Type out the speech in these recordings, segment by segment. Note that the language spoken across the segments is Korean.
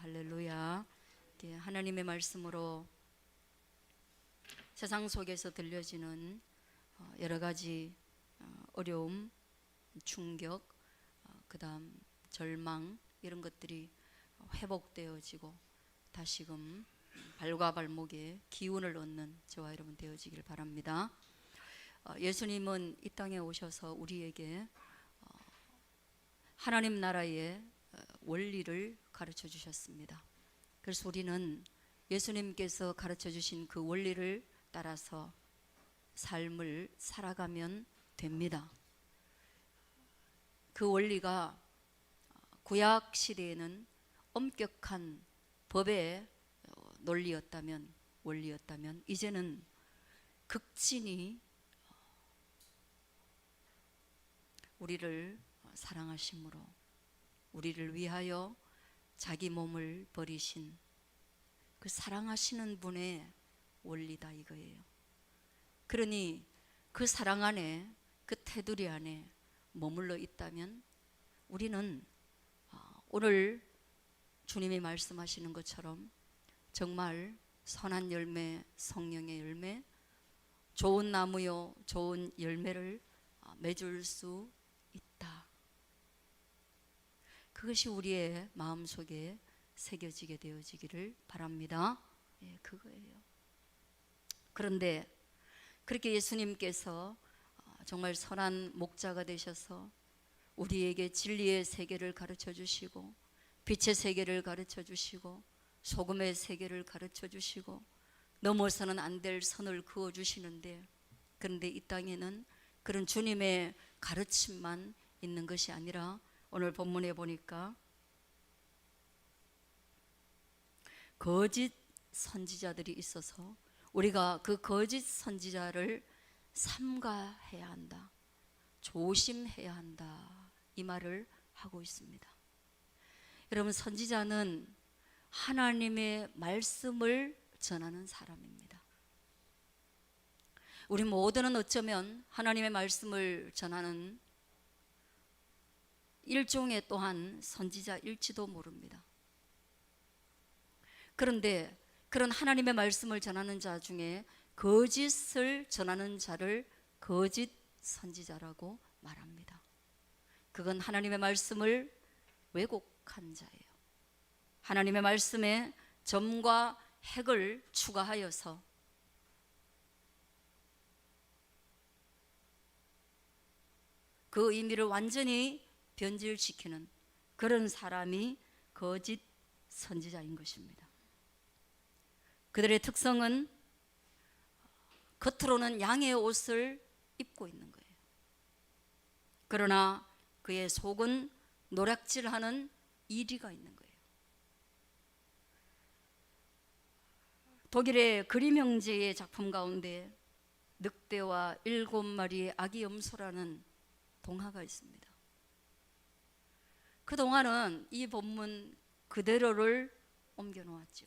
할렐루야. 하나님의 말씀으로 세상 속에서 들려지는 여러 가지 어려움, 충격, 그다음 절망, 이런 것들이 회복되어지고 다시금 발과 발목에 기운을 얻는 저와 여러분 되어지길 바랍니다. 예수님은 이 땅에 오셔서 우리에게 하나님 나라의 원리를 가르쳐 주셨습니다. 그래서 우리는 예수님께서 가르쳐 주신 그 원리를 따라서 삶을 살아가면 됩니다. 그 원리가 구약 시대에는 엄격한 법의 논리였다면, 원리였다면, 이제는 극진히 우리를 사랑하심으로 우리를 위하여 자기 몸을 버리신 그 사랑하시는 분의 원리다 이거예요. 그러니 그 사랑 안에, 그 테두리 안에 머물러 있다면 우리는 오늘 주님이 말씀하시는 것처럼 정말 선한 열매, 성령의 열매, 좋은 나무요 좋은 열매를 맺을 수 있다. 그것이 우리의 마음속에 새겨지게 되어지기를 바랍니다. 그거예요. 그런데 그렇게 예수님께서 정말 선한 목자가 되셔서 우리에게 진리의 세계를 가르쳐 주시고 빛의 세계를 가르쳐 주시고 소금의 세계를 가르쳐 주시고 넘어서는 안 될 선을 그어 주시는데, 그런데 이 땅에는 그런 주님의 가르침만 있는 것이 아니라 오늘 본문에 보니까 거짓 선지자들이 있어서 우리가 그 거짓 선지자를 삼가해야 한다, 조심해야 한다, 이 말을 하고 있습니다. 여러분, 선지자는 하나님의 말씀을 전하는 사람입니다. 우리 모두는 어쩌면 하나님의 말씀을 전하는 일종의 또한 선지자일지도 모릅니다. 그런데 그런 하나님의 말씀을 전하는 자 중에 거짓을 전하는 자를 거짓 선지자라고 말합니다. 그건 하나님의 말씀을 왜곡한 자예요. 하나님의 말씀에 점과 핵을 추가하여서 그 의미를 완전히 변질시키는 그런 사람이 거짓 선지자인 것입니다. 그들의 특성은 겉으로는 양의 옷을 입고 있는 거예요. 그러나 그의 속은 노략질하는 이리가 있는 거예요. 독일의 그림 형제의 작품 가운데 늑대와 7마리의 아기 염소라는 동화가 있습니다. 그 동화는 이 본문 그대로를 옮겨 놓았죠.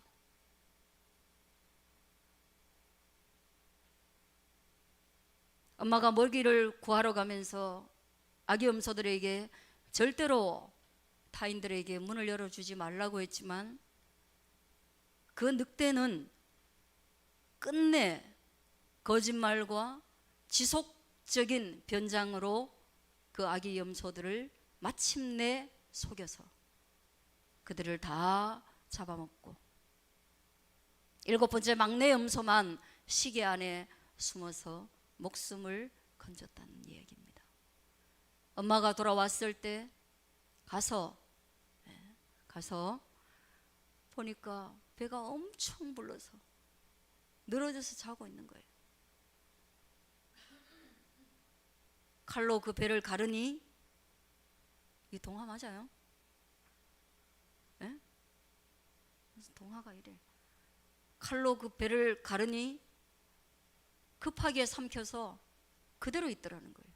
엄마가 먹이를 구하러 가면서 아기 염소들에게 절대로 타인들에게 문을 열어주지 말라고 했지만 그 늑대는 끝내 거짓말과 지속적인 변장으로 그 아기 염소들을 마침내 속여서 그들을 다 잡아먹고 7번째 막내 염소만 시계 안에 숨어서 목숨을 건졌다는 이야기입니다. 엄마가 돌아왔을 때 가서 보니까 배가 엄청 불러서 늘어져서 자고 있는 거예요. 칼로 그 배를 가르니, 이 동화 맞아요? 무슨 동화가 이래. 칼로 그 배를 가르니 급하게 삼켜서 그대로 있더라는 거예요.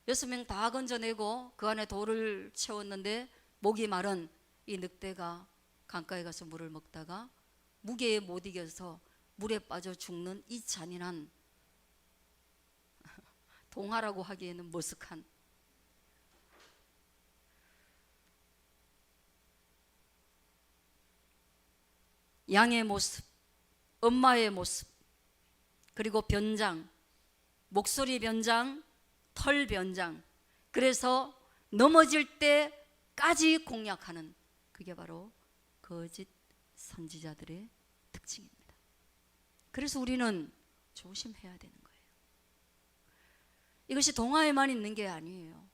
6명 다 건져내고 그 안에 돌을 채웠는데 목이 마른 이 늑대가 강가에 가서 물을 먹다가 무게에 못 이겨서 물에 빠져 죽는 이 잔인한, 동화라고 하기에는 머쓱한 양의 모습, 엄마의 모습, 그리고 변장, 목소리 변장, 털 변장, 그래서 넘어질 때까지 공략하는, 그게 바로 거짓 선지자들의 특징입니다. 그래서 우리는 조심해야 되는 거예요. 이것이 동화에만 있는 게 아니에요.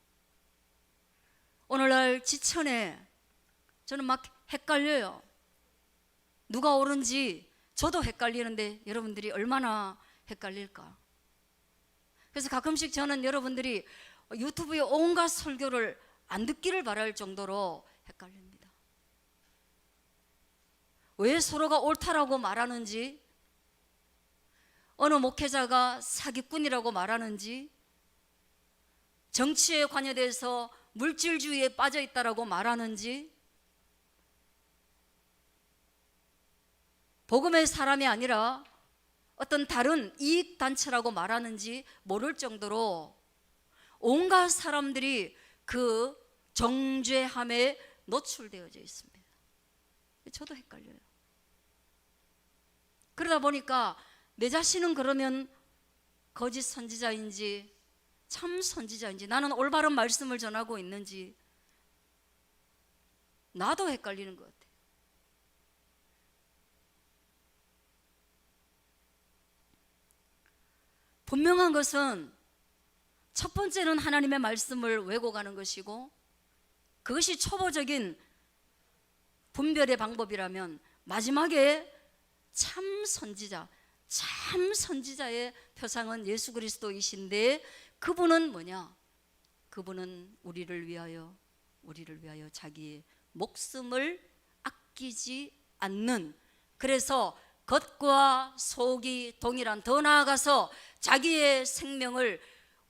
오늘날 지천에 저는 막 헷갈려요. 누가 옳은지 저도 헷갈리는데 여러분들이 얼마나 헷갈릴까. 그래서 가끔씩 저는 여러분들이 유튜브에 온갖 설교를 안 듣기를 바랄 정도로 헷갈립니다. 왜 서로가 옳다라고 말하는지, 어느 목회자가 사기꾼이라고 말하는지, 정치에 관여돼서 물질주의에 빠져 있다라고 말하는지, 복음의 사람이 아니라 어떤 다른 이익단체라고 말하는지 모를 정도로 온갖 사람들이 그 정죄함에 노출되어져 있습니다. 저도 헷갈려요. 그러다 보니까 내 자신은 그러면 거짓 선지자인지 참 선지자인지, 나는 올바른 말씀을 전하고 있는지 나도 헷갈리는 것 같아요. 분명한 것은 첫 번째는 하나님의 말씀을 왜곡하는 것이고, 그것이 초보적인 분별의 방법이라면 마지막에 참 선지자, 참 선지자의 표상은 예수 그리스도이신데, 그분은 뭐냐? 그분은 우리를 위하여 자기의 목숨을 아끼지 않는, 그래서 겉과 속이 동일한, 더 나아가서 자기의 생명을,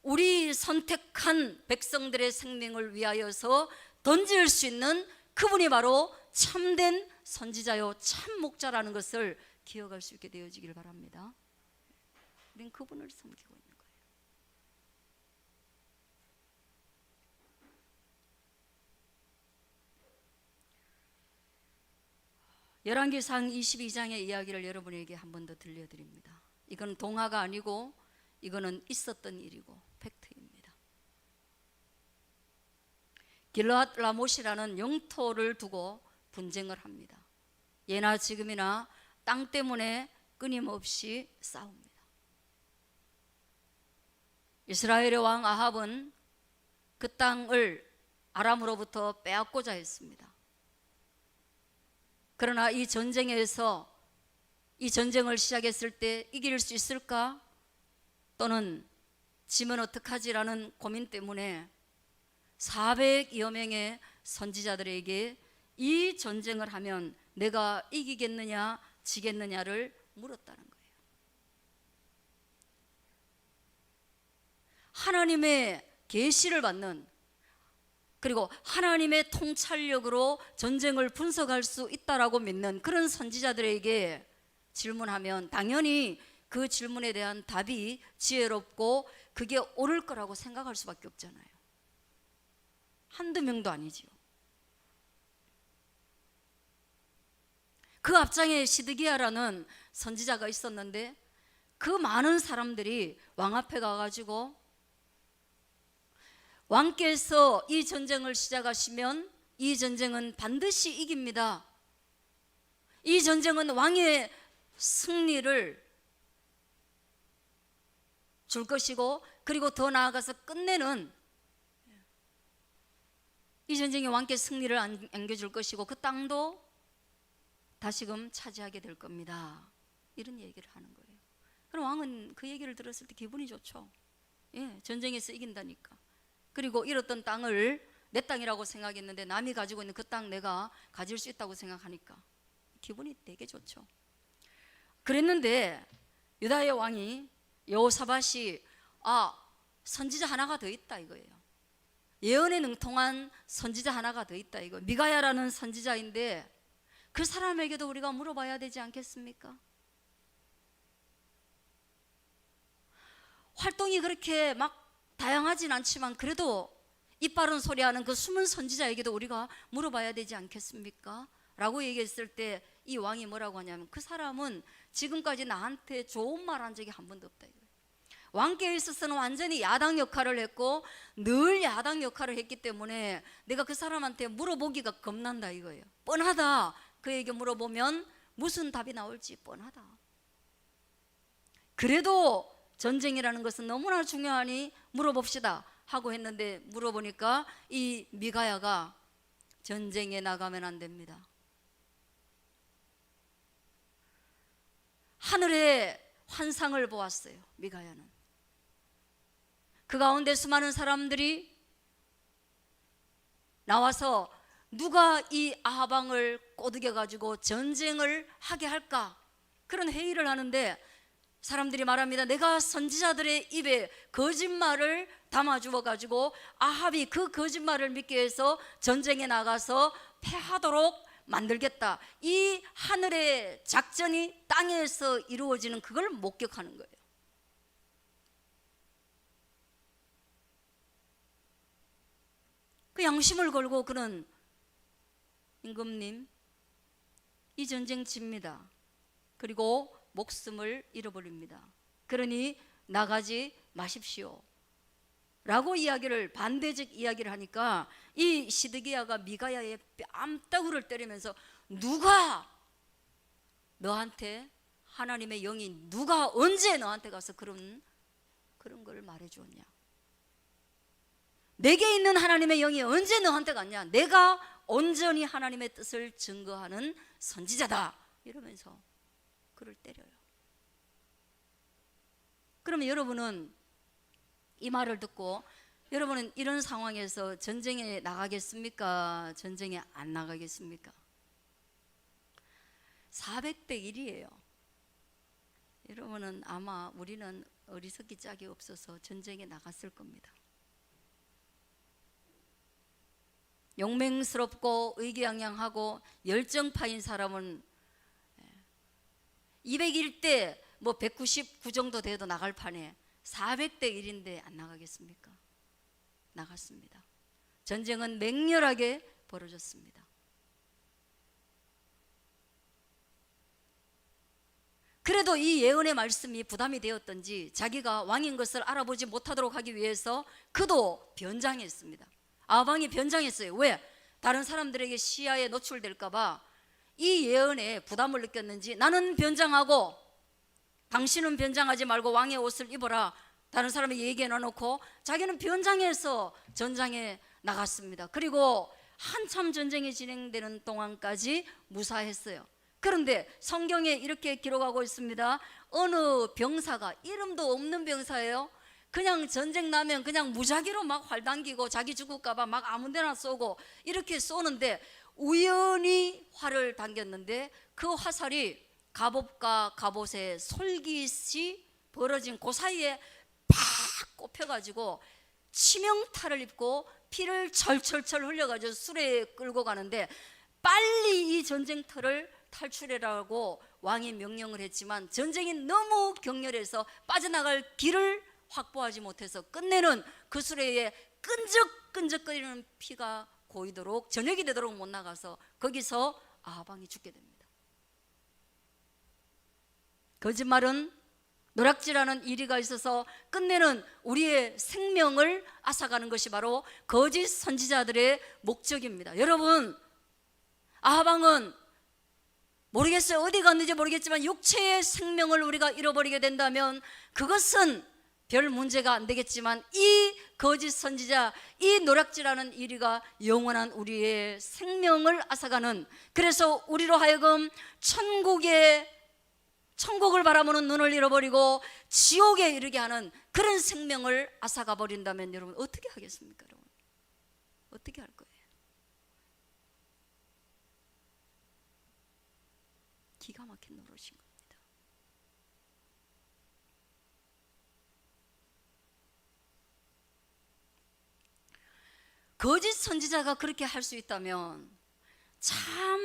우리 선택한 백성들의 생명을 위하여서 던질 수 있는 그분이 바로 참된 선지자요 참 목자라는 것을 기억할 수 있게 되어지길 바랍니다. 우리는 그분을 섬기고 있는 거예요. 열왕기상 22장의 이야기를 여러분에게 한 번 더 들려드립니다. 이건 동화가 아니고 이거는 있었던 일이고 팩트입니다. 길르앗 라못이라는 영토를 두고 분쟁을 합니다. 예나 지금이나 땅 때문에 끊임없이 싸웁니다. 이스라엘의 왕 아합은 그 땅을 아람으로부터 빼앗고자 했습니다. 그러나 이 전쟁에서, 이 전쟁을 시작했을 때 이길 수 있을까? 또는 지면 어떡하지라는 고민 때문에 400여 명의 선지자들에게 이 전쟁을 하면 내가 이기겠느냐 지겠느냐를 물었다는 거예요. 하나님의 계시를 받는, 그리고 하나님의 통찰력으로 전쟁을 분석할 수 있다라고 믿는 그런 선지자들에게 질문하면 당연히 그 질문에 대한 답이 지혜롭고 그게 옳을 거라고 생각할 수밖에 없잖아요. 한두 명도 아니지요. 그 앞장에 시드기야라는 선지자가 있었는데, 그 많은 사람들이 왕 앞에 가가지고 왕께서 이 전쟁을 시작하시면 이 전쟁은 반드시 이깁니다. 이 전쟁은 왕의 승리를 줄 것이고, 그리고 더 나아가서 끝내는, 이 전쟁이 왕께 승리를 안겨줄 것이고 그 땅도 다시금 차지하게 될 겁니다. 이런 얘기를 하는 거예요. 그럼 왕은 그 얘기를 들었을 때 기분이 좋죠. 예, 전쟁에서 이긴다니까. 그리고 잃었던 땅을 내 땅이라고 생각했는데 남이 가지고 있는 그 땅 내가 가질 수 있다고 생각하니까 기분이 되게 좋죠. 그랬는데 유다의 왕이 여호사밧이 선지자 하나가 더 있다 이거예요. 예언에 능통한 선지자 하나가 더 있다 이거. 미가야라는 선지자인데 그 사람에게도 우리가 물어봐야 되지 않겠습니까? 활동이 그렇게 막 다양하진 않지만 그래도 이빠른 소리하는 그 숨은 선지자에게도 우리가 물어봐야 되지 않겠습니까? 라고 얘기했을 때 이 왕이 뭐라고 하냐면 그 사람은 지금까지 나한테 좋은 말 한 적이 한 번도 없다 이거예요. 왕께 있어서는 완전히 야당 역할을 했고 늘 야당 역할을 했기 때문에 내가 그 사람한테 물어보기가 겁난다 이거예요. 뻔하다. 그에게 물어보면 무슨 답이 나올지 뻔하다. 그래도 전쟁이라는 것은 너무나 중요하니 물어봅시다 하고 했는데, 물어보니까 이 미가야가 전쟁에 나가면 안 됩니다. 하늘의 환상을 보았어요. 미가야는 그 가운데 수많은 사람들이 나와서 누가 이 아합 왕을 꼬드겨 가지고 전쟁을 하게 할까, 그런 회의를 하는데 사람들이 말합니다. 내가 선지자들의 입에 거짓말을 담아주어 가지고 아합이 그 거짓말을 믿게 해서 전쟁에 나가서 패하도록 만들겠다. 이 하늘의 작전이 땅에서 이루어지는 그걸 목격하는 거예요. 그 양심을 걸고 그는 임금님, 이 전쟁 집니다. 그리고 목숨을 잃어버립니다. 그러니 나가지 마십시오 라고 이야기를, 반대적 이야기를 하니까 이 시드기야가 미가야의 뺨따구를 때리면서 누가 너한테, 하나님의 영이 누가 언제 너한테 가서 그런 걸 말해 주었냐, 내게 있는 하나님의 영이 언제 너한테 갔냐, 내가 온전히 하나님의 뜻을 증거하는 선지자다 이러면서 그를 때려요. 그러면 여러분은 이 말을 듣고 여러분은 이런 상황에서 전쟁에 나가겠습니까? 전쟁에 안 나가겠습니까? 400대 1이에요. 여러분은 아마 우리는 어리석기 짝이 없어서 전쟁에 나갔을 겁니다. 용맹스럽고 의기양양하고 열정파인 사람은 201대 199 정도 돼도 나갈 판에 400대 1인데 안 나가겠습니까? 나갔습니다. 전쟁은 맹렬하게 벌어졌습니다. 그래도 이 예언의 말씀이 부담이 되었던지 자기가 왕인 것을 알아보지 못하도록 하기 위해서 그도 변장했습니다. 아방이 변장했어요. 왜? 다른 사람들에게 시야에 노출될까 봐 이 예언에 부담을 느꼈는지 나는 변장하고 당신은 변장하지 말고 왕의 옷을 입어라 다른 사람이 얘기해 놔놓고 자기는 변장해서 전장에 나갔습니다. 그리고 한참 전쟁이 진행되는 동안까지 무사했어요. 그런데 성경에 이렇게 기록하고 있습니다. 어느 병사가, 이름도 없는 병사예요. 그냥 전쟁 나면 그냥 무작위로 막 활 당기고 자기 죽을까 봐 막 아무 데나 쏘고 이렇게 쏘는데 우연히 활을 당겼는데 그 화살이 갑옷과 갑옷의 솔깃이 벌어진 그 사이에 팍 꼽혀가지고 치명타를 입고 피를 철철철 흘려가지고 수레에 끌고 가는데 빨리 이 전쟁터를 탈출해라고 왕이 명령을 했지만 전쟁이 너무 격렬해서 빠져나갈 길을 확보하지 못해서 끝내는 그 수레에 끈적끈적거리는 피가 고이도록 저녁이 되도록 못 나가서 거기서 아방이 죽게 됩니다. 거짓말은 노략질하는 이리가 있어서 끝내는 우리의 생명을 앗아가는 것이 바로 거짓 선지자들의 목적입니다. 여러분, 아방은 모르겠어요. 어디 갔는지 모르겠지만 육체의 생명을 우리가 잃어버리게 된다면 그것은 별 문제가 안 되겠지만 이 거짓 선지자, 이 노략질하는 이리가 영원한 우리의 생명을 앗아가는, 그래서 우리로 하여금 천국을 바라보는 눈을 잃어버리고 지옥에 이르게 하는 그런 생명을 앗아가 버린다면 여러분 어떻게 하겠습니까? 여러분 어떻게 할 거예요? 기가 막힌 노릇인 겁니다. 거짓 선지자가 그렇게 할 수 있다면 참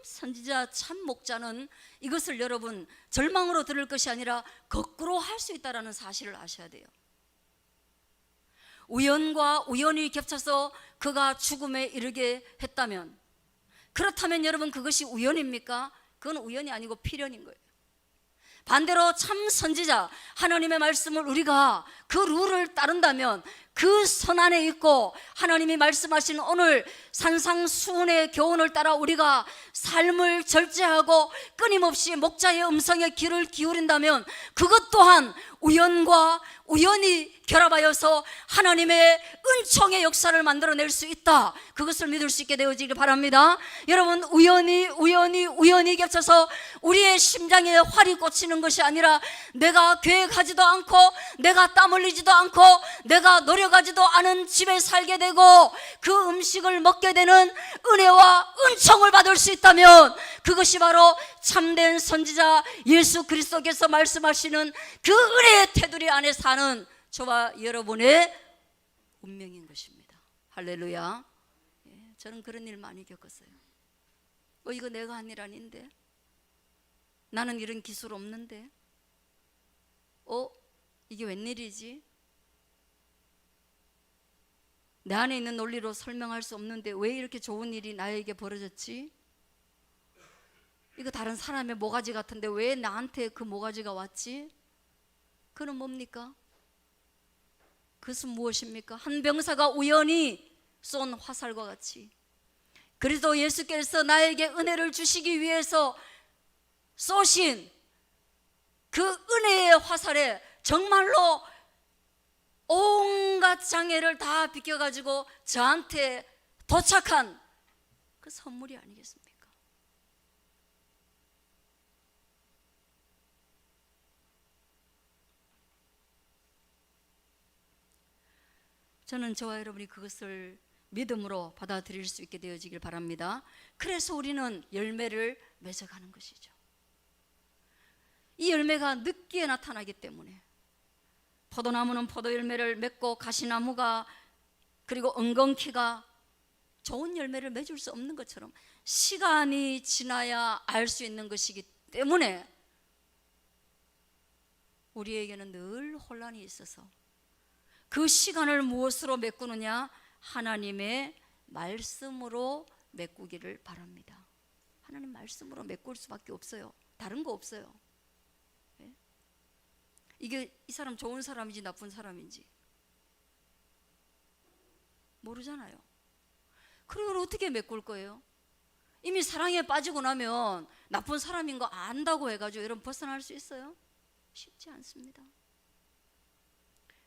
선지자, 참 목자는 이것을 여러분 절망으로 들을 것이 아니라 거꾸로 할 수 있다는 사실을 아셔야 돼요. 우연과 우연이 겹쳐서 그가 죽음에 이르게 했다면, 그렇다면 여러분 그것이 우연입니까? 그건 우연이 아니고 필연인 거예요. 반대로 참 선지자, 하나님의 말씀을 우리가 그 룰을 따른다면 그 선 안에 있고 하나님이 말씀하신 오늘 산상수훈의 교훈을 따라 우리가 삶을 절제하고 끊임없이 목자의 음성에 귀를 기울인다면 그것 또한 우연과 우연이 결합하여서 하나님의 은총의 역사를 만들어낼 수 있다. 그것을 믿을 수 있게 되어지길 바랍니다. 여러분, 우연이 겹쳐서 우리의 심장에 활이 꽂히는 것이 아니라 내가 계획하지도 않고 내가 땀 흘리지도 않고 내가 노력하지도 않은 집에 살게 되고 그 음식을 먹게 되는 은혜와 은총을 받을 수 있다면 그것이 바로 참된 선지자 예수 그리스도께서 말씀하시는 그 은혜의 테두리 안에 사는 저와 여러분의 운명인 것입니다. 할렐루야. 저는 그런 일 많이 겪었어요. 이거 내가 한 일 아닌데, 나는 이런 기술 없는데, 이게 웬일이지? 내 안에 있는 논리로 설명할 수 없는데 왜 이렇게 좋은 일이 나에게 벌어졌지? 이거 다른 사람의 모가지 같은데 왜 나한테 그 모가지가 왔지? 그는 뭡니까? 그것은 무엇입니까? 한 병사가 우연히 쏜 화살과 같이 그리스도 예수께서 나에게 은혜를 주시기 위해서 쏘신 그 은혜의 화살에 정말로 온갖 장애를 다 비껴가지고 저한테 도착한 그 선물이 아니겠습니까? 저는 저와 여러분이 그것을 믿음으로 받아들일 수 있게 되어지길 바랍니다. 그래서 우리는 열매를 맺어가는 것이죠. 이 열매가 늦게 나타나기 때문에 포도나무는 포도 열매를 맺고 가시나무가 그리고 엉겅퀴가 좋은 열매를 맺을 수 없는 것처럼 시간이 지나야 알 수 있는 것이기 때문에 우리에게는 늘 혼란이 있어서 그 시간을 무엇으로 메꾸느냐? 하나님의 말씀으로 메꾸기를 바랍니다. 하나님 말씀으로 메꿀 수밖에 없어요. 다른 거 없어요. 이게 이 사람 좋은 사람인지 나쁜 사람인지 모르잖아요. 그리고 어떻게 메꿀 거예요? 이미 사랑에 빠지고 나면 나쁜 사람인 거 안다고 해가지고 여러분 벗어날 수 있어요? 쉽지 않습니다.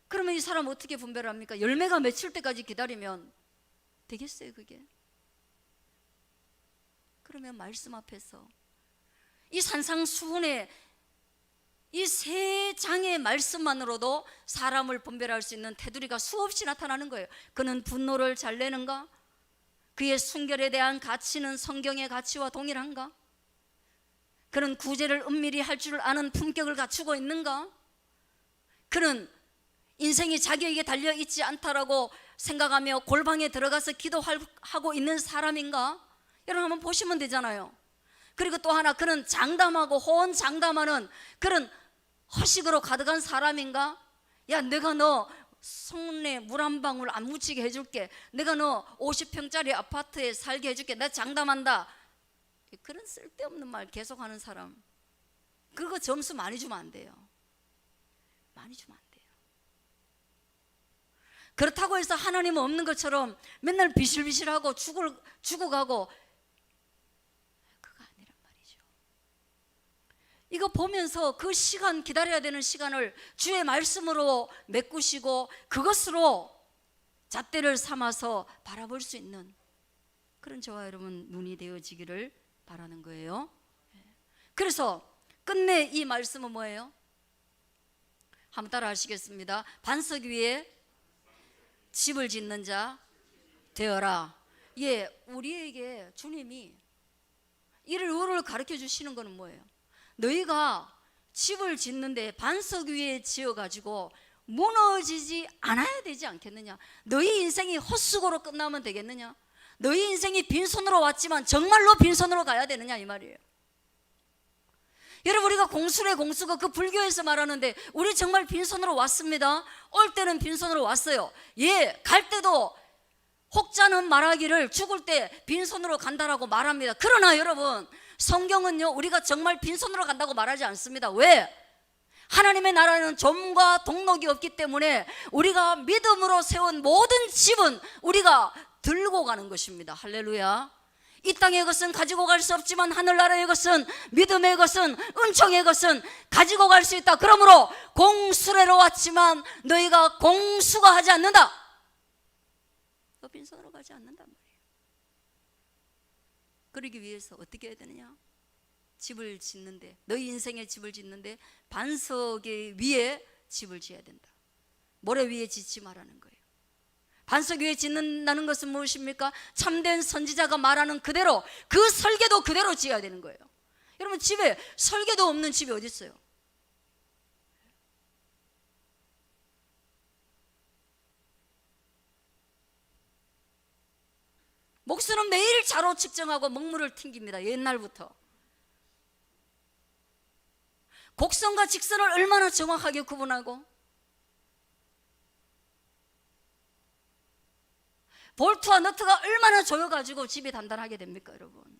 그러면 이 사람 어떻게 분별합니까? 열매가 맺힐 때까지 기다리면 되겠어요, 그게? 그러면 말씀 앞에서 이 산상수훈의 이 세 장의 말씀만으로도 사람을 분별할 수 있는 테두리가 수없이 나타나는 거예요. 그는 분노를 잘 내는가? 그의 순결에 대한 가치는 성경의 가치와 동일한가? 그는 구제를 은밀히 할 줄 아는 품격을 갖추고 있는가? 그는 인생이 자기에게 달려있지 않다라고 생각하며 골방에 들어가서 기도하고 있는 사람인가? 여러분 한번 보시면 되잖아요. 그리고 또 하나, 그는 장담하고 호언장담하는 그런 허식으로 가득한 사람인가? 야, 내가 너 손에 물 한 방울 안 묻히게 해줄게. 내가 너 50평짜리 아파트에 살게 해줄게. 내가 장담한다. 그런 쓸데없는 말 계속하는 사람, 그거 점수 많이 주면 안 돼요. 많이 주면 안 돼요. 그렇다고 해서 하나님은 없는 것처럼 맨날 비실비실하고 죽어가고, 그거 아니란 말이죠. 이거 보면서 그 시간, 기다려야 되는 시간을 주의 말씀으로 메꾸시고 그것으로 잣대를 삼아서 바라볼 수 있는 그런 저와 여러분 눈이 되어지기를 바라는 거예요. 그래서 끝내 이 말씀은 뭐예요? 한번 따라 하시겠습니다. 반석 위에 집을 짓는 자 되어라. 예, 우리에게 주님이 이를 우를 가르쳐 주시는 것은 뭐예요? 너희가 집을 짓는데 반석 위에 지어가지고 무너지지 않아야 되지 않겠느냐? 너희 인생이 헛수고로 끝나면 되겠느냐? 너희 인생이 빈손으로 왔지만 정말로 빈손으로 가야 되느냐 이 말이에요. 여러분, 우리가 공수래 공수가 그 불교에서 말하는데 우리 정말 빈손으로 왔습니다. 올 때는 빈손으로 왔어요. 예, 갈 때도 혹자는 말하기를 죽을 때 빈손으로 간다라고 말합니다. 그러나 여러분, 성경은요, 우리가 정말 빈손으로 간다고 말하지 않습니다. 왜? 하나님의 나라는 점과 동록이 없기 때문에 우리가 믿음으로 세운 모든 집은 우리가 들고 가는 것입니다. 할렐루야. 이 땅의 것은 가지고 갈 수 없지만 하늘나라의 것은, 믿음의 것은, 은총의 것은 가지고 갈 수 있다. 그러므로 공수레로 왔지만 너희가 공수가 하지 않는다. 너 빈손으로 가지 않는단 말이에요. 그러기 위해서 어떻게 해야 되느냐? 집을 짓는데, 너희 인생의 집을 짓는데 반석 위에 집을 지어야 된다. 모래 위에 짓지 말라는 거예요. 반석 위에 짓는다는 것은 무엇입니까? 참된 선지자가 말하는 그대로, 그 설계도 그대로 지어야 되는 거예요. 여러분, 집에 설계도 없는 집이 어디 있어요? 목수는 매일 자로 측정하고 먹물을 튕깁니다. 옛날부터. 곡선과 직선을 얼마나 정확하게 구분하고, 볼트와 너트가 얼마나 조여가지고 집이 단단하게 됩니까, 여러분?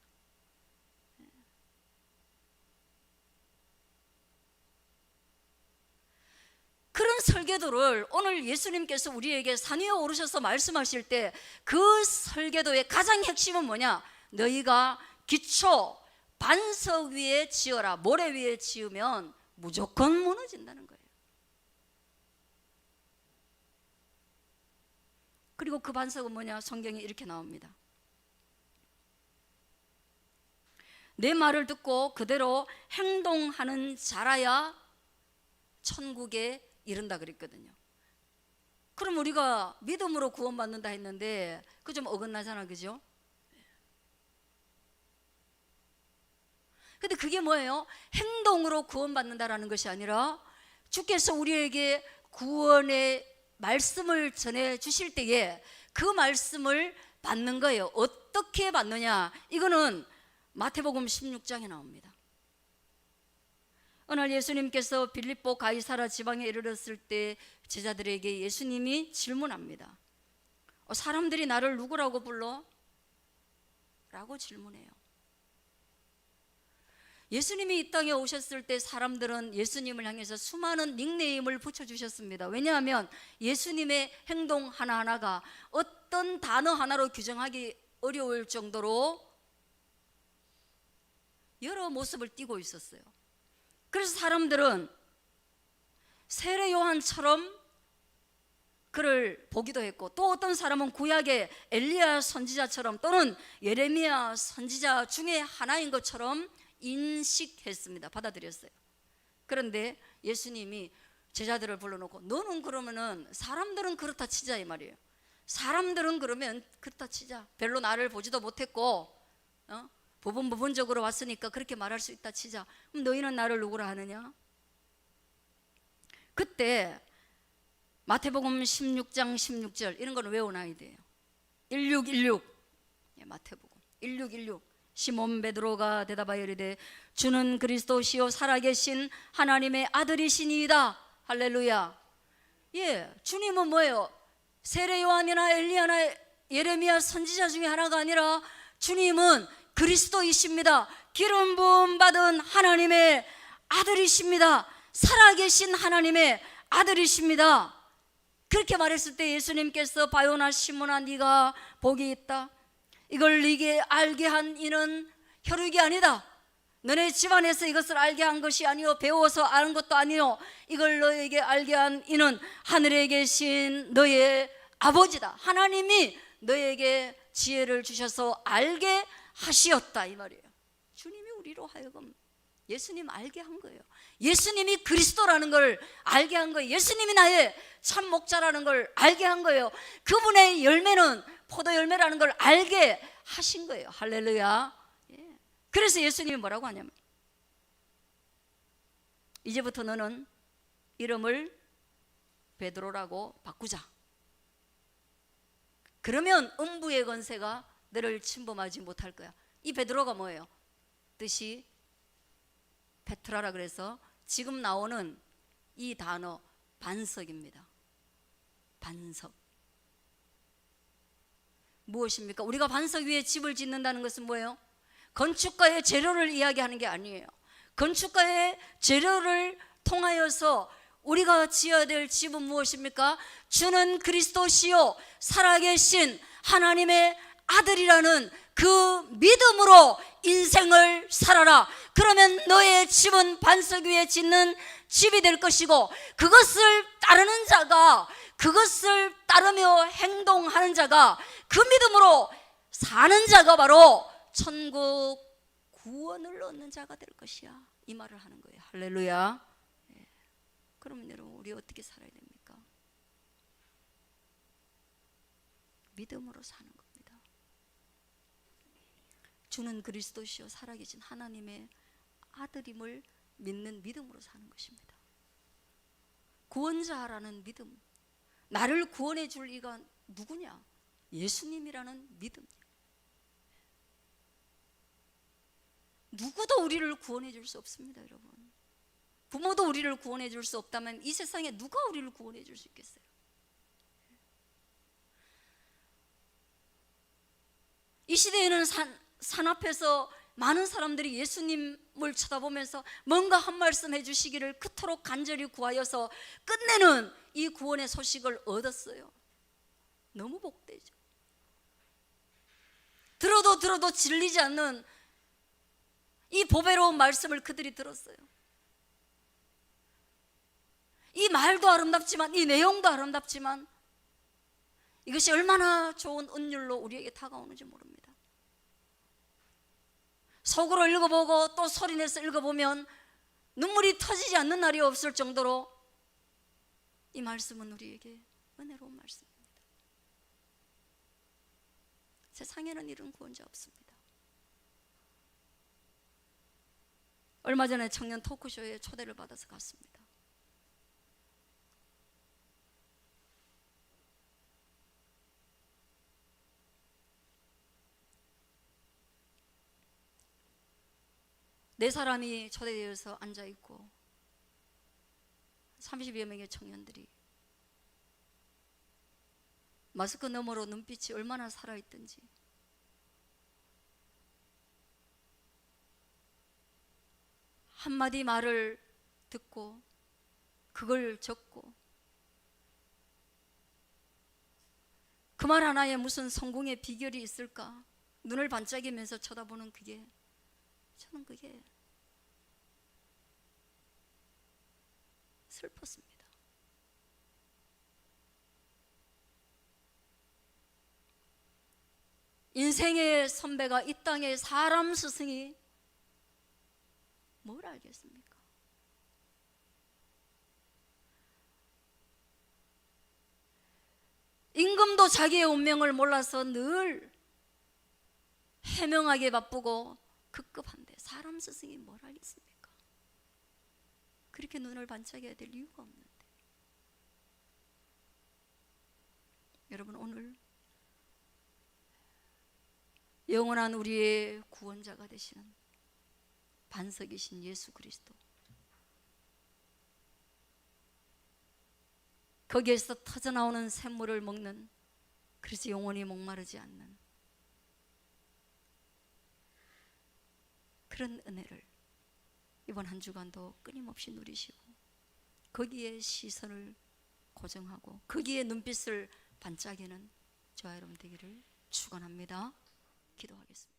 그런 설계도를 오늘 예수님께서 우리에게 산 위에 오르셔서 말씀하실 때 그 설계도의 가장 핵심은 뭐냐? 너희가 기초 반석 위에 지어라. 모래 위에 지으면 무조건 무너진다는 거예요. 그리고 그 반석은 뭐냐? 성경에 이렇게 나옵니다. 내 말을 듣고 그대로 행동하는 자라야 천국에 이른다 그랬거든요. 그럼 우리가 믿음으로 구원받는다 했는데 그 좀 어긋나잖아, 그죠? 근데 그게 뭐예요? 행동으로 구원받는다라는 것이 아니라 주께서 우리에게 구원의 말씀을 전해 주실 때에 그 말씀을 받는 거예요. 어떻게 받느냐? 이거는 마태복음 16장에 나옵니다. 어느 날 예수님께서 빌립보 가이사라 지방에 이르렀을 때 제자들에게 예수님이 질문합니다. 사람들이 나를 누구라고 불러? 라고 질문해요. 예수님이 이 땅에 오셨을 때 사람들은 예수님을 향해서 수많은 닉네임을 붙여주셨습니다. 왜냐하면 예수님의 행동 하나하나가 어떤 단어 하나로 규정하기 어려울 정도로 여러 모습을 띠고 있었어요. 그래서 사람들은 세례 요한처럼 그를 보기도 했고, 또 어떤 사람은 구약의 엘리야 선지자처럼 또는 예레미야 선지자 중에 하나인 것처럼 인식했습니다. 받아들였어요. 그런데 예수님이 제자들을 불러놓고 너는 그러면은, 사람들은 그렇다 치자 이 말이에요. 사람들은 그러면 그렇다 치자. 별로 나를 보지도 못했고 부분적으로 왔으니까 그렇게 말할 수 있다 치자. 그럼 너희는 나를 누구라 하느냐? 그때 마태복음 16장 16절 이런 거는 외워놔야 돼요. 1616 마태복음 1616 시몬 베드로가 대답하여 이르되 주는 그리스도시요 살아계신 하나님의 아들이시니이다. 할렐루야. 예, 주님은 뭐예요? 세례 요한이나 엘리야나 예레미야 선지자 중에 하나가 아니라 주님은 그리스도이십니다. 기름 부음 받은 하나님의 아들이십니다. 살아계신 하나님의 아들이십니다. 그렇게 말했을 때 예수님께서 바요나 시몬아 네가 복이 있다. 이걸 네게 알게 한 이는 혈육이 아니다. 너네 집안에서 이것을 알게 한 것이 아니요 배워서 아는 것도 아니요 이걸 너에게 알게 한 이는 하늘에 계신 너의 아버지다. 하나님이 너에게 지혜를 주셔서 알게 하시었다 이 말이에요. 주님이 우리로 하여금 예수님 알게 한 거예요. 예수님이 그리스도라는 걸 알게 한 거예요. 예수님이 나의 참 목자라는 걸 알게 한 거예요. 그분의 열매는 포도 열매라는 걸 알게 하신 거예요. 할렐루야. 예. 그래서 예수님이 뭐라고 하냐면 이제부터 너는 이름을 베드로라고 바꾸자. 그러면 음부의 권세가 너를 침범하지 못할 거야. 이 베드로가 뭐예요? 뜻이 페트라라 그래서 지금 나오는 이 단어 반석입니다. 반석. 무엇입니까? 우리가 반석 위에 집을 짓는다는 것은 뭐예요? 건축가의 재료를 이야기하는 게 아니에요. 건축가의 재료를 통하여서 우리가 지어야 될 집은 무엇입니까? 주는 그리스도시요 살아계신 하나님의 아들이라는 그 믿음으로 인생을 살아라. 그러면 너의 집은 반석 위에 짓는 집이 될 것이고, 그것을 따르는 자가, 그것을 따르며 행동하는 자가, 그 믿음으로 사는 자가 바로 천국 구원을 얻는 자가 될 것이야. 이 말을 하는 거예요. 할렐루야. 그러면 여러분, 우리 어떻게 살아야 됩니까? 믿음으로 사는 겁니다. 주는 그리스도시요 살아계신 하나님의 아들임을 믿는 믿음으로 사는 것입니다. 구원자라는 믿음, 나를 구원해 줄 이가 누구냐? 예수님이라는 믿음. 누구도 우리를 구원해 줄 수 없습니다, 여러분. 부모도 우리를 구원해 줄 수 없다면 이 세상에 누가 우리를 구원해 줄 수 있겠어요? 이 시대에는 산 앞에서 많은 사람들이 예수님을 쳐다보면서 뭔가 한 말씀 해주시기를 그토록 간절히 구하여서 끝내는 이 구원의 소식을 얻었어요. 너무 복되죠. 들어도 질리지 않는 이 보배로운 말씀을 그들이 들었어요. 이 말도 아름답지만, 이 내용도 아름답지만, 이것이 얼마나 좋은 은율로 우리에게 다가오는지 모릅니다. 속으로 읽어보고 또 소리내서 읽어보면 눈물이 터지지 않는 날이 없을 정도로 이 말씀은 우리에게 은혜로운 말씀입니다. 세상에는 이런 구원자 없습니다. 얼마 전에 청년 토크쇼에 초대를 받아서 갔습니다. 네 사람이 초대되어서 앉아있고 30여 명의 청년들이 마스크 너머로 눈빛이 얼마나 살아있던지, 한마디 말을 듣고 그걸 적고 그 말 하나에 무슨 성공의 비결이 있을까? 눈을 반짝이면서 쳐다보는 그게, 저는 그게 슬펐습니다. 인생의 선배가 이 땅에 사람 스승이 뭘 알겠습니까? 임금도 자기의 운명을 몰라서 늘 해명하기에 바쁘고 급급한데 사람 스승이 뭘 알겠습니까? 그렇게 눈을 반짝여야 될 이유가 없는데. 여러분, 오늘 영원한 우리의 구원자가 되시는 반석이신 예수 그리스도, 거기에서 터져나오는 샘물을 먹는, 그래서 영원히 목마르지 않는 그런 은혜를 이번 한 주간도 끊임없이 누리시고 거기에 시선을 고정하고 거기에 눈빛을 반짝이는 저와 여러분 되기를 축원합니다. 기도하겠습니다.